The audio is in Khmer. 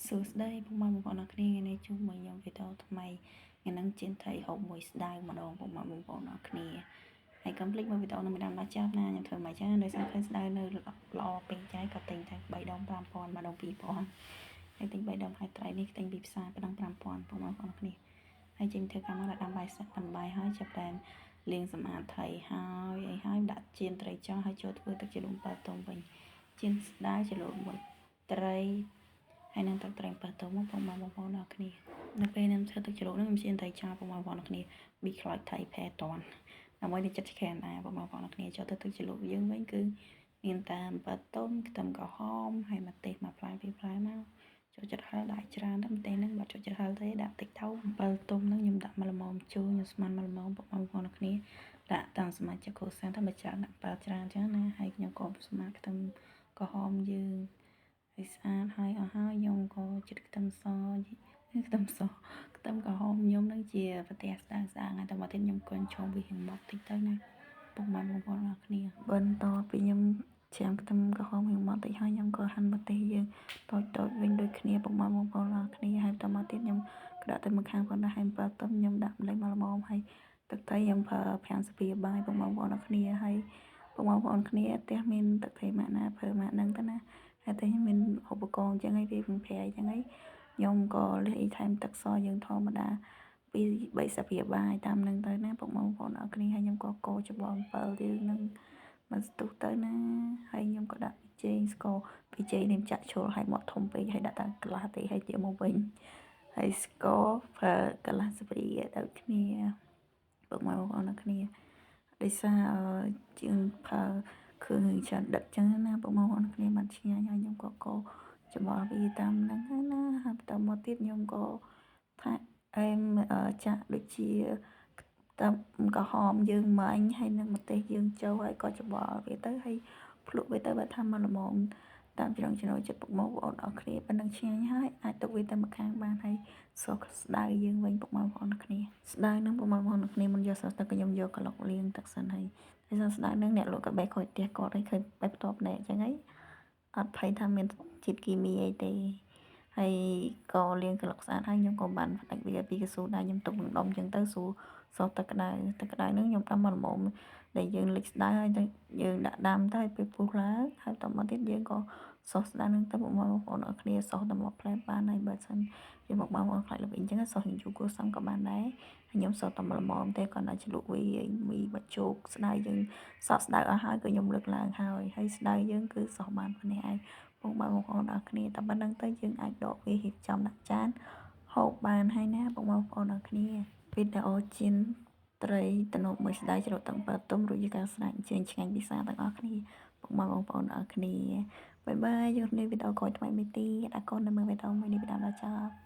សួស្តីពុកម៉ែបងប្អូនអរគ្នាថ្ងៃនេះជួបមួយខ្ញុំវីដេអូថ្មីថ្ងៃហ្នឹងជិនថៃហូបមួយស្ដៅម្ដងពុកម៉ែបងប្អូនអរគ្នាហើយកុំភ្លេចមើលវីដេអូនឹងមិនដល់ចាប់ណាខ្ញុំធ្វើមិនចឹងដោយសារឃើញស្ដៅនៅល្អពេញចៃក៏ទិញតែ3ដង5000ម្ដង2000ហើយទិញ3ដងហើយត្រីនេះទិញពីផ្សារ3ដង5000ពុកម៉ែបងប្អូនអរគ្នាហើយចេញធ្វើការមកដាក់ដាំបាយសាក់ដាំបាយហើយចាប់តែលាងសម្អាតថៃហើយអីហើយដាក់ជៀនត្រីចុះហើយចូលធ្វើទឹកជ្រលក់បើទុំវិញជៀនស្ដៅជ្រលក់មួយត្រីហើយនឹងទឹកត្រីបើទុំមកបងប្អូនអរគ្នានៅពេលខ្ញុំធ្វើទឹកជ្រលក់ហ្នឹងខ្ញុំជៀនត្រីចោលបងប្អូនអរគ្នាប៊ីខ្លោចថៃផែតន់ដើម្បីទៅចិត្តឆ្កានដែរបងប្អូនអរគ្នាចូលទៅទឹកជ្រលក់យើងវិញគឺមានតែអំបិលទុំខ្ទឹមក្រហមហើយម្ទេសមួយផ្លែពីរផ្លែមកចូលចិត្តហឹរដាក់ច្រើនតែម្ទេសហ្នឹងបាត់ចូលចិត្តហឹរទេដាក់តិចទៅអំបិលទុំហ្នឹងខ្ញុំដាក់មកល្មមជូរខ្ញុំស្មានមកល្មមបងប្អូនអរគ្នាដាក់តាមសមាជិកគ្រួសារតែបើច្រើនដាក់អំបិលច្រើនអញ្ចឹងណាហើយខ្ញុំក៏ស្មានខ្ទឹមក្រហមយើងហើយស្អាតហើយអស់ហើយខ្ញុំក៏ចិត្តខ្ទឹមសខ្ទឹមក្រហមខ្ញុំនឹងជាប្រទេសស្ដាងហើយតែមកទៀតខ្ញុំគាត់ឆុងវារៀងមកតិចទៅណាពុកម៉ែបងប្អូនអរគ្នាបន្តពីខ្ញុំច្រាំខ្ទឹមក្រហមរៀងមកតិចហើយខ្ញុំក៏ហាន់ម្ទេសយើងតូចវិញដូចគ្នាពុកម៉ែបងប្អូនអរគ្នាហើយតមកទៀតខ្ញុំក៏ដាក់ទៅមួយខាងផងដែរហើយបើទុំខ្ញុំដាក់ម្លេចមកល្មមហើយទឹកត្រីខ្ញុំប្រើ5ស្ពាបាយពុកម៉ែបងប្អូនអរគ្នាហើយពុកម៉ែបងប្អូនគ្នាផ្ទះមានទឹកត្រីម៉ាក់ណាប្រើម៉ាក់ហ្នឹងទៅណាហើយតែខ្ញុំមានឧបករណ៍អញ្ចឹងហើយវាប្រែអញ្ចឹងហើយខ្ញុំក៏លះអ៊ីថែមទឹកសយើងធម្មតា2 3ស្ពាបាយតាមនឹងទៅណាពុកម៉ែបងប្អូនអរគ្នាហើយខ្ញុំក៏កូរច្បង7យើងនឹងមកស្ទុះទៅណាហើយខ្ញុំក៏ដាក់ប៊ីចេងស្ករប៊ីចេងនេះចាក់ជ្រុលឲ្យមកធំពេកហើយដាក់តាកន្លះទេហើយទៀតមកវិញហើយស្ករប្រើកន្លះស្ព្រីដូចគ្នាពុកម៉ែបងប្អូនអរគ្នាដោយសារជាងប្រើគ្រឿងច្រើនដិតចឹងណាបងប្អូនគ្នាបានឆ្ងាញ់ហើយខ្ញុំក៏កោច្បល់វាតាមហ្នឹងណាហើយបន្តមកទៀតខ្ញុំក៏ថាអែមចាក់ដូចជាតាមក្រហមយើងមាញ់ហើយនឹងម្ទេសយើងចូលហើយក៏ច្បល់វាទៅហើយភ្លក់វាទៅបើថាមកល្មមតាមចំណូលចិត្តពុកម៉ែបងប្អូនអរគ្នាប៉ុណ្ណឹងឆ្ងាញ់ហើយអាចទុកវាទៅម្ខាងបានហើយសក់ស្ដៅយើងវិញពុកម៉ែបងប្អូនគ្នាស្ដៅនឹងពុកម៉ែបងប្អូនគ្នាមិនយកសក់ទឹកខ្ញុំយកក្លុកលាងទឹកសិនហើយហើយស្ដៅនឹងអ្នកលក់កាបេខូចផ្ទះគាត់ឲ្យឃើញបែបផ្ទាប់ណែអញ្ចឹងហើយអត់ភ័យថាមានជាតិគីមីអីទេហើយក៏លាងក្លុកស្អាតហើយខ្ញុំក៏បានផ្ដាច់វាពីកស៊ូដែរខ្ញុំទុកនឹងដុំអញ្ចឹងទៅសួរសក់ទឹកក្តៅនឹងខ្ញុំដាំមកល្មមដែលយើងលិចស្ដៅហើយយើងដាក់ដាំទៅឲ្យពេលពុះឡើងហើយតមកទៀតយើងក៏សោះស្ដៅនឹងទៅបងប្អូនអរគ្នាសោះតែមកផ្លែបានហើយបើសិនជាមកបងប្អូនខ្លាចល្វីអញ្ចឹងសោះយូរគួរសមក៏បានដែរខ្ញុំសោះតែមកល្មមទេគាត់អាចជ្រលក់វីបជោគស្ដៅយើងសោះស្ដៅអស់ហើយក៏ខ្ញុំលើកឡើងហើយស្ដៅយើងគឺសោះបានប៉ុណ្ណេះឯងបងប្អូនអរគ្នាតែប៉ុណ្្នឹងទៅយើងអាចដកវារៀបចំដាក់ចានហូបបានហើយណាបងប្អូនអរគ្នាវីដេអូជិនត្រីតំណប់មួយស្ដៅជ្រក់ទឹកបើទុំរួចជាការស្រេចជើញឆ្ងាញ់ពិសាទាំងអស់គ្នាបងប្អូនអរគ្នាបាយបាយជួបគ្នាវីដេអូក្រោយថ្មីមួយទៀតអរគុណដែលមើលវីដេអូមួយនេះពីដើមដល់ចប់